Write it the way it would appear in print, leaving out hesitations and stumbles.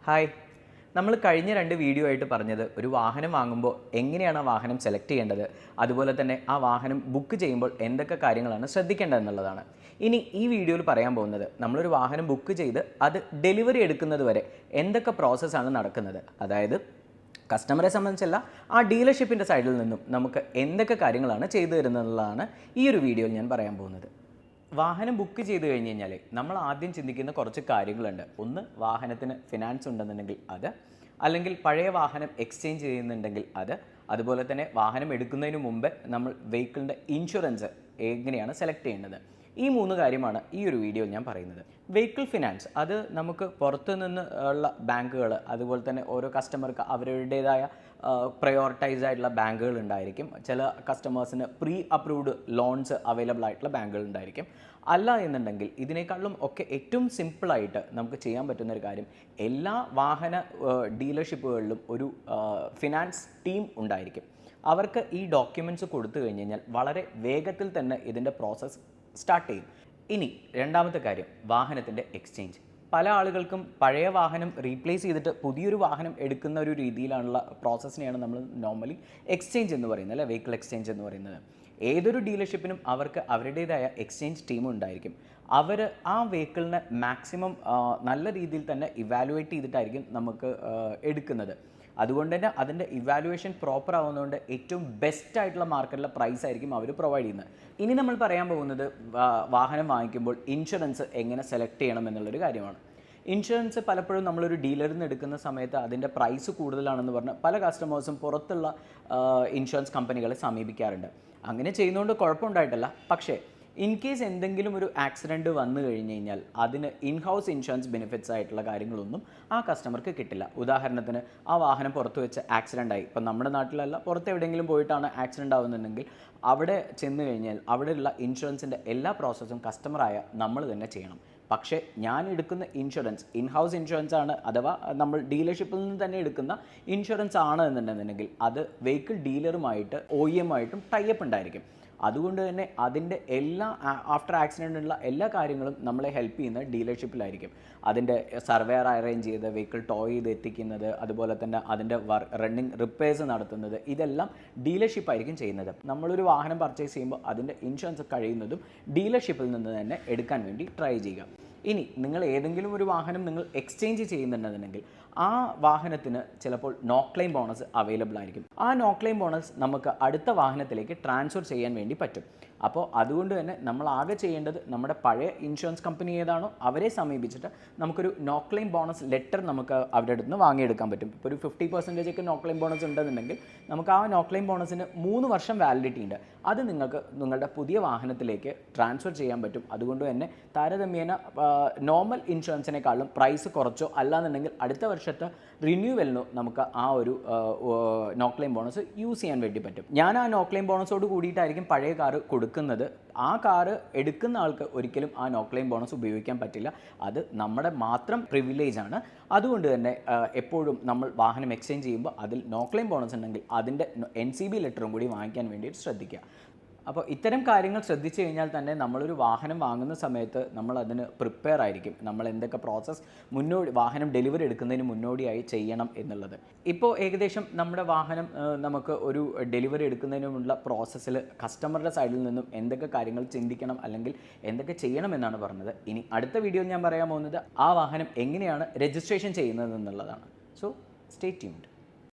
Hi, നമ്മൾ കഴിഞ്ഞ 2 video ആയിട്ട് പറഞ്ഞത് ഒരു വാഹനം വാങ്ങുമ്പോൾ എങ്ങനെയാണ് ആ വാഹനം സെലക്ട് ചെയ്യേണ്ടത്, അതുപോലെ തന്നെ ആ വാഹനം ബുക്ക് ചെയ്യുമ്പോൾ എന്തൊക്കെ കാര്യങ്ങളാണ് ശ്രദ്ധിക്കേണ്ടത് എന്നുള്ളതാണ്. ഇനി ഈ വീഡിയോയിൽ പറയാൻ പോകുന്നത് നമ്മളൊരു വാഹനം ബുക്ക് ചെയ്ത് അത് ഡെലിവറി എടുക്കുന്നത് വരെ എന്തൊക്കെ പ്രോസസ്സാണ് നടക്കുന്നത്. അതായത് കസ്റ്റമറെ സംബന്ധിച്ചല്ല, ആ ഡീലർഷിപ്പിൻ്റെ സൈഡിൽ നിന്നും നമുക്ക് എന്തൊക്കെ കാര്യങ്ങളാണ് ചെയ്തു തരുന്നതെന്നുള്ളതാണ് ഈ ഒരു വീഡിയോയിൽ ഞാൻ പറയാൻ പോകുന്നത്. വാഹനം ബുക്ക് ചെയ്ത് കഴിഞ്ഞ് കഴിഞ്ഞാൽ നമ്മൾ ആദ്യം ചിന്തിക്കുന്ന കുറച്ച് കാര്യങ്ങളുണ്ട്. ഒന്ന്, വാഹനത്തിന് ഫിനാൻസ് ഉണ്ടെന്നുണ്ടെങ്കിൽ അത്, അല്ലെങ്കിൽ പഴയ വാഹനം എക്സ്ചേഞ്ച് ചെയ്യുന്നുണ്ടെങ്കിൽ അത്, അതുപോലെ തന്നെ വാഹനം എടുക്കുന്നതിന് മുമ്പ് നമ്മൾ വെഹിക്കിളിൻ്റെ ഇൻഷുറൻസ് എങ്ങനെയാണ് സെലക്ട് ചെയ്യേണ്ടത്. ഈ 3 കാര്യമാണ് ഈ ഒരു വീഡിയോ ഞാൻ പറയുന്നത്. വെഹിക്കിൾ ഫിനാൻസ് അത് നമുക്ക് പുറത്തു നിന്ന് ഉള്ള ബാങ്കുകൾ, അതുപോലെ തന്നെ ഓരോ കസ്റ്റമർക്ക് അവരുടേതായ പ്രയോറിറ്റൈസ്ഡ് ആയിട്ടുള്ള ബാങ്കുകൾ ഉണ്ടായിരിക്കും. ചില കസ്റ്റമേഴ്സിന് പ്രീ അപ്രൂവ്ഡ് ലോൺസ് അവൈലബിൾ ആയിട്ടുള്ള ബാങ്കുകൾ ഉണ്ടായിരിക്കും. അല്ല എന്നുണ്ടെങ്കിൽ ഇതിനേക്കാളും ഒക്കെ ഏറ്റവും സിമ്പിളായിട്ട് നമുക്ക് ചെയ്യാൻ പറ്റുന്നൊരു കാര്യം, എല്ലാ വാഹന ഡീലർഷിപ്പുകളിലും ഒരു ഫിനാൻസ് ടീം ഉണ്ടായിരിക്കും. അവർക്ക് ഈ ഡോക്യുമെൻറ്റ്സ് കൊടുത്തു കഴിഞ്ഞ് കഴിഞ്ഞാൽ വളരെ വേഗത്തിൽ തന്നെ ഇതിൻ്റെ പ്രോസസ്സ് സ്റ്റാർട്ട് ചെയ്യും. ഇനി രണ്ടാമത്തെ കാര്യം, വാഹനത്തിൻ്റെ എക്സ്ചേഞ്ച്. പല ആളുകൾക്കും പഴയ വാഹനം റീപ്ലേസ് ചെയ്തിട്ട് പുതിയൊരു വാഹനം എടുക്കുന്ന ഒരു രീതിയിലാണുള്ള പ്രോസസ്സിനെയാണ് നമ്മൾ നോർമലി എക്സ്ചേഞ്ച് എന്ന് പറയുന്നത്, അല്ലെ വെഹിക്കിൾ എക്സ്ചേഞ്ച് എന്ന് പറയുന്നത്. ഏതൊരു ഡീലർഷിപ്പിനും അവർക്ക് അവരുടേതായ എക്സ്ചേഞ്ച് ടീം ഉണ്ടായിരിക്കും. അവർ ആ വെഹിക്കിളിനെ മാക്സിമം നല്ല രീതിയിൽ തന്നെ ഇവാലുവേറ്റ് ചെയ്തിട്ടായിരിക്കും നമുക്ക് എടുക്കുന്നത്. അതുകൊണ്ട് തന്നെ അതിൻ്റെ ഇവാലുവേഷൻ പ്രോപ്പർ ആവുന്നതുകൊണ്ട് ഏറ്റവും ബെസ്റ്റ് ആയിട്ടുള്ള മാർക്കറ്റിലെ പ്രൈസ് ആയിരിക്കും അവർ പ്രൊവൈഡ് ചെയ്യുന്നത്. ഇനി നമ്മൾ പറയാൻ പോകുന്നത് വാഹനം വാങ്ങിക്കുമ്പോൾ ഇൻഷുറൻസ് എങ്ങനെ സെലക്ട് ചെയ്യണം എന്നുള്ളൊരു കാര്യമാണ്. ഇൻഷുറൻസ് പലപ്പോഴും നമ്മളൊരു ഡീലറിൽ നിന്ന് എടുക്കുന്ന സമയത്ത് അതിൻ്റെ പ്രൈസ് കൂടുതലാണെന്ന് പറഞ്ഞ് പല കസ്റ്റമേഴ്സും പുറത്തുള്ള ഇൻഷുറൻസ് കമ്പനികളെ സമീപിക്കാറുണ്ട്. അങ്ങനെ ചെയ്യുന്നതുകൊണ്ട് കുഴപ്പമുണ്ടായിട്ടല്ല, പക്ഷേ ഇൻ കേസ് എന്തെങ്കിലും ഒരു ആക്സിഡൻറ്റ് വന്നു കഴിഞ്ഞ് കഴിഞ്ഞാൽ അതിന് ഇൻഹൗസ് ഇൻഷുറൻസ് ബെനിഫിറ്റ്സ് ആയിട്ടുള്ള കാര്യങ്ങളൊന്നും ആ കസ്റ്റമർക്ക് കിട്ടില്ല. ഉദാഹരണത്തിന്, ആ വാഹനം പുറത്ത് വെച്ച് ആക്സിഡൻ്റ് ആയി, ഇപ്പം നമ്മുടെ നാട്ടിലല്ല പുറത്ത് എവിടെയെങ്കിലും പോയിട്ടാണ് ആക്സിഡൻ്റ് ആവുന്നുണ്ടെങ്കിൽ അവിടെ ചെന്ന് കഴിഞ്ഞാൽ അവിടെയുള്ള ഇൻഷുറൻസിൻ്റെ എല്ലാ പ്രോസസ്സും കസ്റ്റമറായ നമ്മൾ തന്നെ ചെയ്യണം. പക്ഷേ ഞാൻ എടുക്കുന്ന ഇൻഷുറൻസ് ഇൻഹൗസ് ഇൻഷുറൻസ് ആണ്, അഥവാ നമ്മൾ ഡീലർഷിപ്പിൽ നിന്ന് തന്നെ എടുക്കുന്ന ഇൻഷുറൻസ് ആണ് എന്നുണ്ടെന്നുണ്ടെങ്കിൽ അത് വെഹിക്കിൾ ഡീലറുമായിട്ട് OEM ആയിട്ടും ടൈപ്പ് ഉണ്ടായിരിക്കും. അതുകൊണ്ട് തന്നെ അതിൻ്റെ എല്ലാ ആഫ്റ്റർ ആക്സിഡൻറ്റുള്ള എല്ലാ കാര്യങ്ങളും നമ്മളെ ഹെൽപ്പ് ചെയ്യുന്ന ഡീലർഷിപ്പിലായിരിക്കും. അതിൻ്റെ സർവേയർ അറേഞ്ച് ചെയ്ത് വെഹിക്കിൾ ടോ ചെയ്ത് എത്തിക്കുന്നത്, അതുപോലെ തന്നെ അതിൻ്റെ റണ്ണിങ് റിപ്പയേഴ്സ് നടത്തുന്നത്, ഇതെല്ലാം ഡീലർഷിപ്പായിരിക്കും ചെയ്യുന്നത്. നമ്മളൊരു വാഹനം പർച്ചേസ് ചെയ്യുമ്പോൾ അതിൻ്റെ ഇൻഷുറൻസ് കഴിയുന്നതും ഡീലർഷിപ്പിൽ നിന്ന് തന്നെ എടുക്കാൻ വേണ്ടി ട്രൈ ചെയ്യുക. ഇനി നിങ്ങൾ ഏതെങ്കിലും ഒരു വാഹനം നിങ്ങൾ എക്സ്ചേഞ്ച് ചെയ്യുന്നുണ്ടെന്നുണ്ടെങ്കിൽ ആ വാഹനത്തിന് ചിലപ്പോൾ നോ ക്ലെയിം ബോണസ് അവൈലബിൾ ആയിരിക്കും. ആ നോ ക്ലെയിം ബോണസ് നമുക്ക് അടുത്ത വാഹനത്തിലേക്ക് ട്രാൻസ്ഫർ ചെയ്യാൻ വേണ്ടി പറ്റും. അപ്പോൾ അതുകൊണ്ട് തന്നെ നമ്മൾ ആകെ ചെയ്യേണ്ടത് നമ്മുടെ പഴയ ഇൻഷുറൻസ് കമ്പനി ഏതാണോ അവരെ സമീപിച്ചിട്ട് നമുക്കൊരു നോ ക്ലെയിം ബോണസ് ലെറ്റർ നമുക്ക് അവരുടെ അടുത്ത് നിന്ന് വാങ്ങിയെടുക്കാൻ പറ്റും. ഇപ്പോൾ ഒരു 50% ഒക്കെ നോ ക്ലെയിം ബോണസ് ഉണ്ടെന്നുണ്ടെങ്കിൽ നമുക്ക് ആ നോ ക്ലെയിം ബോണസിന് 3 വർഷം വാലിഡിറ്റി ഉണ്ട്. അത് നിങ്ങൾക്ക് നിങ്ങളുടെ പുതിയ വാഹനത്തിലേക്ക് ട്രാൻസ്ഫർ ചെയ്യാൻ പറ്റും. അതുകൊണ്ട് തന്നെ താരതമ്യേന നോർമൽ ഇൻഷുറൻസിനേക്കാളും പ്രൈസ് കുറച്ചോ അല്ലാന്നുണ്ടെങ്കിൽ അടുത്ത വർഷത്തെ റിന്യൂവലിനോ നമുക്ക് ആ ഒരു നോ ക്ലെയിം ബോണസ് യൂസ് ചെയ്യാൻ വേണ്ടി പറ്റും. ഞാൻ ആ നോ ക്ലെയിം ബോണസോട് കൂടിയിട്ടായിരിക്കും പഴയ കാറ് കൊടുക്കുന്നത്. ആ കാറ് എടുക്കുന്ന ആൾക്ക് ഒരിക്കലും ആ നോ ക്ലെയിം ബോണസ് ഉപയോഗിക്കാൻ പറ്റില്ല. അത് നമ്മുടെ മാത്രം പ്രിവിലേജ് ആണ്. അതുകൊണ്ട് തന്നെ എപ്പോഴും നമ്മൾ വാഹനം എക്സ്ചേഞ്ച് ചെയ്യുമ്പോൾ അതിൽ നോ ക്ലെയിം ബോണസ് ഉണ്ടെങ്കിൽ അതിൻ്റെ NCB ലെറ്ററും കൂടി വാങ്ങിക്കാൻ വേണ്ടിയിട്ട് ശ്രദ്ധിക്കുക. അപ്പോൾ ഇത്തരം കാര്യങ്ങൾ ശ്രദ്ധിച്ചു കഴിഞ്ഞാൽ തന്നെ നമ്മളൊരു വാഹനം വാങ്ങുന്ന സമയത്ത് നമ്മൾ അതിന് പ്രിപ്പയർ ആയിരിക്കും. നമ്മൾ എന്തൊക്കെ പ്രോസസ്സ് വാഹനം ഡെലിവറി എടുക്കുന്നതിന് മുന്നോടിയായി ചെയ്യണം എന്നുള്ളത്. ഇപ്പോൾ ഏകദേശം നമ്മുടെ വാഹനം നമുക്ക് ഒരു ഡെലിവറി എടുക്കുന്നതിനുമുള്ള പ്രോസസ്സിൽ കസ്റ്റമറുടെ സൈഡിൽ നിന്നും എന്തൊക്കെ കാര്യങ്ങൾ ചിന്തിക്കണം അല്ലെങ്കിൽ എന്തൊക്കെ ചെയ്യണം എന്നാണ് പറഞ്ഞത്. ഇനി അടുത്ത വീഡിയോയിൽ ഞാൻ പറയാൻ പോകുന്നത് ആ വാഹനം എങ്ങനെയാണ് രജിസ്ട്രേഷൻ ചെയ്യുന്നത് എന്നുള്ളതാണ്. So stay tuned.